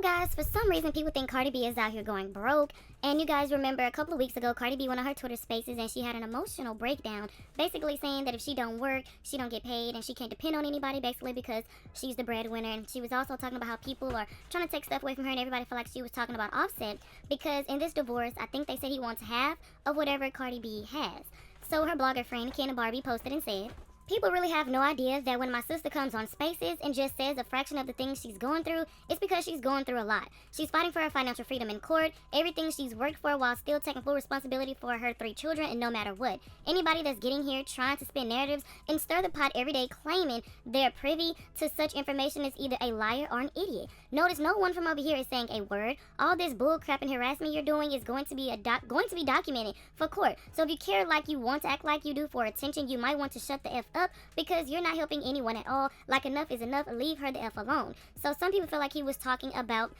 So guys, for some reason people think Cardi B is out here going broke, and you guys remember a couple of weeks ago Cardi B went on her Twitter spaces and she had an emotional breakdown, basically saying that if she don't work, she don't get paid and she can't depend on anybody, basically because she's the breadwinner. And she was also talking about how people are trying to take stuff away from her, and everybody felt like she was talking about Offset because in this divorce, I think they said he wants half of whatever Cardi B has. So her blogger friend Ken Barbie posted and said, "People really have no idea that when my sister comes on Spaces and just says a fraction of the things she's going through, it's because she's going through a lot. She's fighting for her financial freedom in court, everything she's worked for while still taking full responsibility for her 3 children, and no matter what. Anybody that's getting here trying to spin narratives and stir the pot every day claiming they're privy to such information is either a liar or an idiot. Notice no one from over here is saying a word. All this bullcrap and harassment you're doing is going to be documented for court. So if you care like you want to act like you do for attention, you might want to shut the F up because you're not helping anyone at all. Like, enough is enough. Leave her the F alone." So some people feel like he was talking about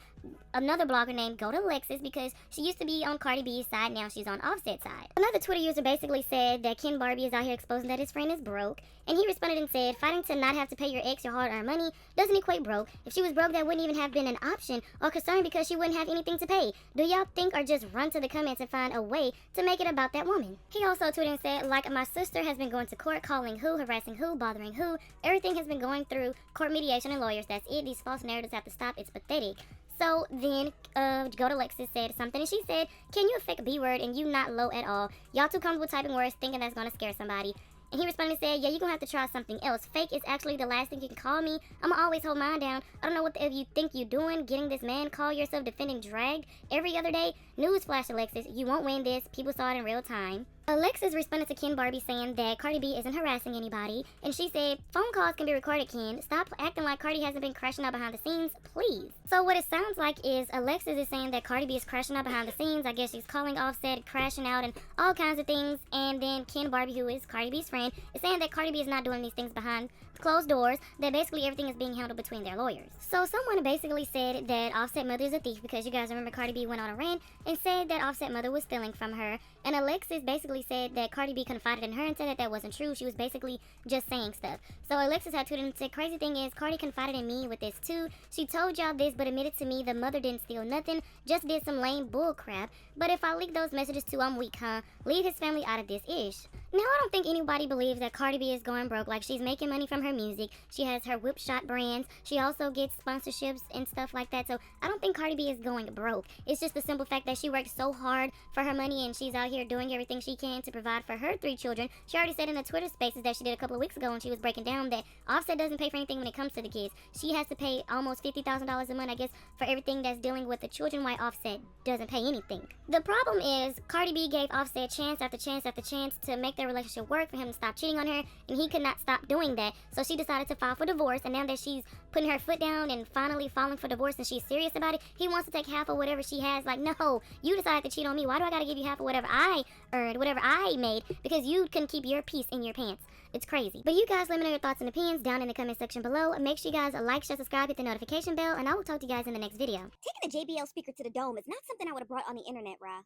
another blogger named Go to Lexus because she used to be on Cardi B's side, now she's on Offset's side. Another Twitter user basically said that Ken Barbie is out here exposing that his friend is broke, and he responded and said, "Fighting to not have to pay your ex your hard-earned money doesn't equate broke. If she was broke, that wouldn't even have been an option or concern because she wouldn't have anything to pay. Do y'all think or just run to the comments and find a way to make it about that woman?" He also tweeted and said, "Like, my sister has been going to court, calling who, harassing who, bothering who. Everything has been going through court mediation and lawyers. That's it. These false narratives have to stop. It's pathetic." So then, Go to Lexus said something, and she said, "Can you a fake B-word and you not low at all? Y'all too comfortable typing words thinking that's gonna scare somebody." And he responded and said, "Yeah, you're gonna have to try something else. Fake is actually the last thing you can call me. I'ma always hold mine down. I don't know what the F you think you doing, getting this man call yourself defending drag every other day. Newsflash, Alexis, you won't win this. People saw it in real time." Alexis responded to Ken Barbie saying that Cardi B isn't harassing anybody, and she said, "Phone calls can be recorded, Ken. Stop acting like Cardi hasn't been crashing out behind the scenes, please." So what it sounds like is Alexis is saying that Cardi B is crashing out behind the scenes. I guess she's calling Offset, crashing out, and all kinds of things. And then Ken Barbie, who is Cardi B's friend, is saying that Cardi B is not doing these things behind closed doors, that basically everything is being handled between their lawyers. So someone basically said that Offset mother is a thief because you guys remember Cardi B went on a rant and said that Offset mother was stealing from her. And Alexis basically said that Cardi B confided in her and said that that wasn't true. She was basically just saying stuff. So Alexis had tweeted and said, "Crazy thing is, Cardi confided in me with this too. She told y'all this, but admitted to me the mother didn't steal nothing, just did some lame bull crap. But if I leak those messages too, I'm weak, huh? Leave his family out of this ish." Now, I don't think anybody believes that Cardi B is going broke. Like, she's making money from her music. She has her Whip Shot brands. She also gets sponsorships and stuff like that. So I don't think Cardi B is going broke. It's just the simple fact that she worked so hard for her money and she's out here doing everything she can to provide for her 3 children. She already said in the Twitter spaces that she did a couple of weeks ago when she was breaking down that Offset doesn't pay for anything when it comes to the kids. She has to pay almost $50,000 a month, I guess, for everything that's dealing with the children, while Offset doesn't pay anything. The problem is Cardi B gave Offset chance after chance after chance to make their relationship work, for him to stop cheating on her, and he could not stop doing that. So she decided to file for divorce, and now that she's putting her foot down and finally filing for divorce and she's serious about it, he wants to take half of whatever she has. Like, no, you decided to cheat on me. Why do I gotta give you half of whatever I earned, whatever I made, because you couldn't keep your piece in your pants? It's crazy. But you guys, let me know your thoughts and opinions down in the comment section below. Make sure you guys like, share, subscribe, hit the notification bell, and I will talk to you guys in the next video. Taking a JBL speaker to the dome is not something I would have brought on the internet, Ra.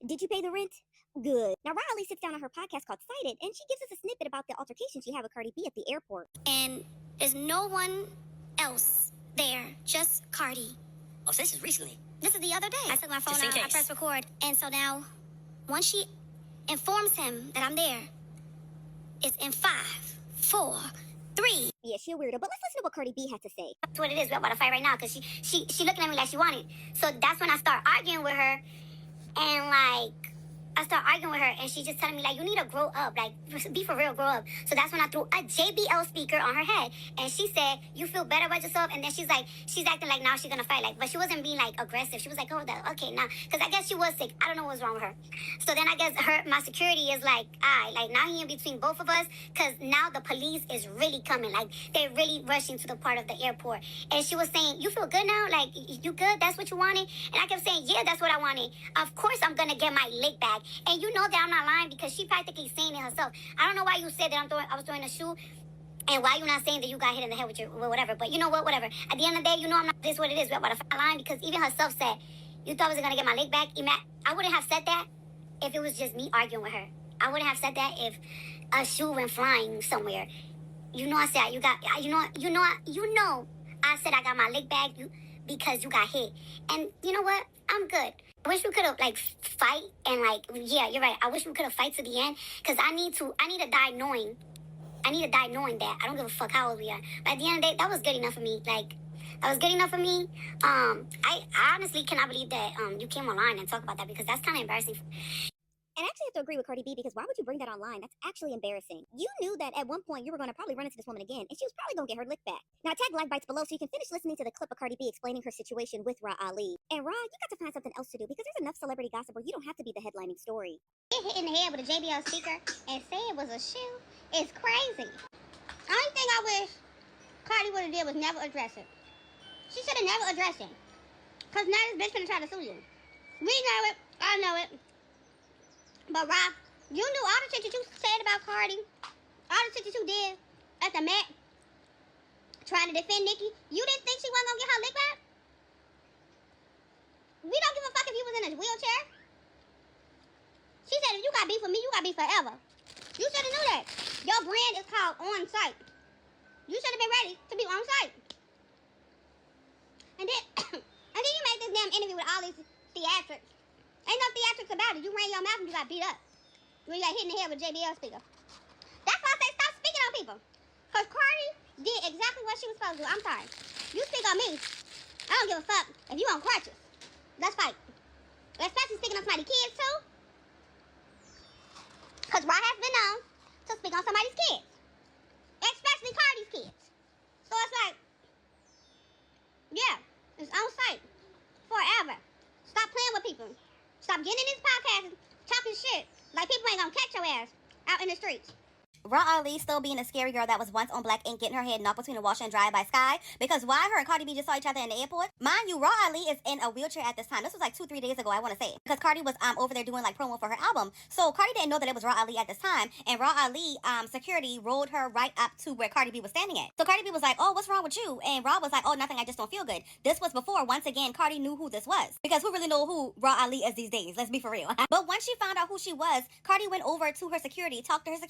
Did you pay the rent? Good. Now, Riley sits down on her podcast called Cited, and she gives us a snippet about the altercation she had with Cardi B at the airport. And there's no one else there, just Cardi. Oh, so this is recently? This is the other day. I took my phone out, I pressed record, and so now, once she informs him that I'm there, it's in 5, 4, 3. Yeah, she a weirdo, but let's listen to what Cardi B had to say. That's what it is. We're about to fight right now because she looking at me like she wanted. So that's when I start arguing with her, and like, I start arguing with her, and she's just telling me, like, you need to grow up. Like, be for real, grow up. So that's when I threw a JBL speaker on her head. And she said, "You feel better about yourself?" And then she's like, she's acting like now she's going to fight. Like, but she wasn't being, like, aggressive. She was like, "Oh, okay, now." Because I guess she was sick. I don't know what's wrong with her. So then I guess my security is like, like, now he in between both of us. Because now the police is really coming. Like, they're really rushing to the part of the airport. And she was saying, "You feel good now? Like, you good? That's what you wanted?" And I kept saying, "Yeah, that's what I wanted. Of course I'm going to get my lick back." And you know that I'm not lying because she practically saying it herself. I don't know why you said that I was throwing a shoe, and why you not saying that you got hit in the head with your whatever. But you know what, whatever. At the end of the day, you know I'm not. This is what it is. We're about to fight line because even herself said, "You thought I was gonna get my leg back." I wouldn't have said that if it was just me arguing with her. I wouldn't have said that if a shoe went flying somewhere. You know I said you got. You know. I said I got my leg back. because you got hit. And you know what? I'm good. I wish we could have like fight and like, yeah, you're right. I wish we could have fight to the end, because I need to die knowing. I need to die knowing that. I don't give a fuck how old we are. But at the end of the day, that was good enough for me. Like, that was good enough for me. I honestly cannot believe that you came online and talk about that, because that's kind of embarrassing. And I actually have to agree with Cardi B, because why would you bring that online? That's actually embarrassing. You knew that at one point you were going to probably run into this woman again, and she was probably going to get her lick back. Now tag Like Bites below so you can finish listening to the clip of Cardi B explaining her situation with Ra Ali. And Ra, you got to find something else to do, because there's enough celebrity gossip where you don't have to be the headlining story. Get hit in the head with a JBL speaker and say it was a shoe is crazy. Only thing I wish Cardi would have did was never address it. She should have never addressed it. Because now this bitch finna try to sue you. We know it. I know it. But Rob, you knew all the shit that you said about Cardi. All the shit that you did at the Met. Trying to defend Nicki. You didn't think she wasn't going to get her lick back? We don't give a fuck if you was in a wheelchair. She said if you got beef with me, you got beef forever. You should have knew that. Your brand is called On Site. You should have been ready to be on site. And then, and then you made this damn interview with all these theatrics. Ain't no theatrics about it. You ran your mouth and you got beat up. When you got hit in the head with a JBL speaker. That's why I say stop speaking on people. Because Cardi did exactly what she was supposed to do. I'm sorry. You speak on me. I don't give a fuck if you on crutches. Let's fight. Especially speaking on somebody's kids too. Because Rod has been known to speak on somebody's kids. Especially Cardi's kids. So it's like, yeah, it's on site. Forever. Stop playing with people. Stop getting in this podcast and talking shit like people ain't gonna catch your ass out in the streets. Ra Ali still being a scary girl that was once on Black Ink, getting her head knocked between a washer and dryer by Sky. Because why her and Cardi B just saw each other in the airport? Mind you, Ra Ali is in a wheelchair at this time. This was like 2-3 days ago, I want to say. Because Cardi was over there doing like promo for her album. So Cardi didn't know that it was Ra Ali at this time. And Ra Ali security rolled her right up to where Cardi B was standing at. So Cardi B was like, oh, what's wrong with you? And Ra was like, oh, nothing, I just don't feel good. This was before, once again, Cardi knew who this was. Because who really know who Ra Ali is these days? Let's be for real. But once she found out who she was, Cardi went over to her security, talked to her security.